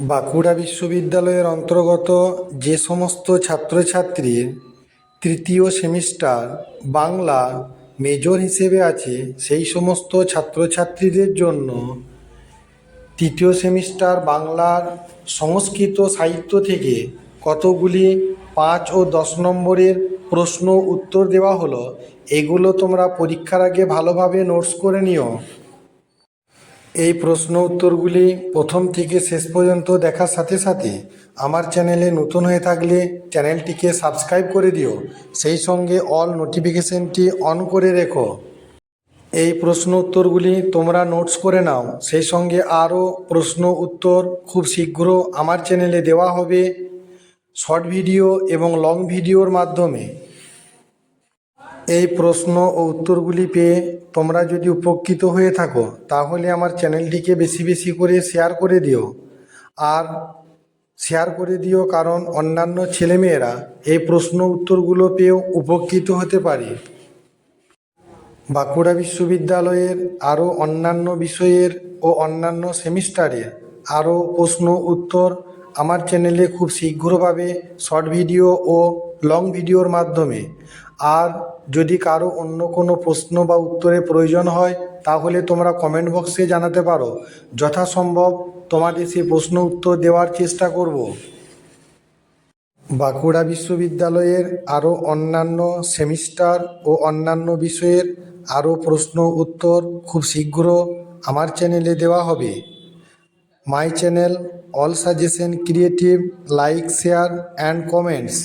বাঁকুড়া বিশ্ববিদ্যালয়ের অন্তর্গত যে সমস্ত ছাত্রছাত্রীর তৃতীয় সেমিস্টার বাংলা মেজর হিসেবে আছে সেই সমস্ত ছাত্রছাত্রীদের জন্য তৃতীয় সেমিস্টার বাংলার সংস্কৃত সাহিত্য থেকে কতগুলি 5 ও 10 নম্বরের প্রশ্ন উত্তর দেওয়া হলো। এগুলো তোমরা পরীক্ষার আগে ভালোভাবে নোটস করে নিও। এই প্রশ্ন উত্তরগুলি প্রথম থেকে শেষ পর্যন্ত দেখার সাথে সাথে আমার চ্যানেলে নতুন হয়ে থাকলে চ্যানেলটিকে সাবস্ক্রাইব করে দিও, সেই সঙ্গে অল নোটিফিকেশনটি অন করে রেখো। এই প্রশ্ন উত্তরগুলি তোমরা নোটস করে নাও, সেই সঙ্গে আরও প্রশ্ন উত্তর খুব শীঘ্র আমার চ্যানেলে দেওয়া হবে শর্ট ভিডিও এবং লং ভিডিওর মাধ্যমে। এই প্রশ্ন ও উত্তরগুলি পেয়ে তোমরা যদি উপকৃত হয়ে থাকো তাহলে আমার চ্যানেলটিকে বেশি বেশি করে শেয়ার করে দিও। আর শেয়ার করে দিও কারণ অন্যান্য ছেলেমেয়েরা এই প্রশ্ন উত্তরগুলো পেয়েও উপকৃত হতে পারে। বাঁকুড়া বিশ্ববিদ্যালয়ের আরও অন্যান্য বিষয়ের ও অন্যান্য সেমিস্টারের আরও প্রশ্ন উত্তর আমার চ্যানেলে খুব শীঘ্রভাবে শর্ট ভিডিও ও লং ভিডিওর মাধ্যমে। আর যদি কারো অন্য কোনো প্রশ্ন বা উত্তরের প্রয়োজন হয় তাহলে তোমরা কমেন্ট বক্সে জানাতে পারো, যথাসম্ভব তোমাদের সেই প্রশ্ন উত্তর দেওয়ার চেষ্টা করব। বাঁকুড়া বিশ্ববিদ্যালয়ের আরও অন্যান্য সেমিস্টার ও অন্যান্য বিষয়ের আরও প্রশ্ন উত্তর খুব শীঘ্র আমার চ্যানেলে দেওয়া হবে। My channel all suggestion creative, like, share and comments.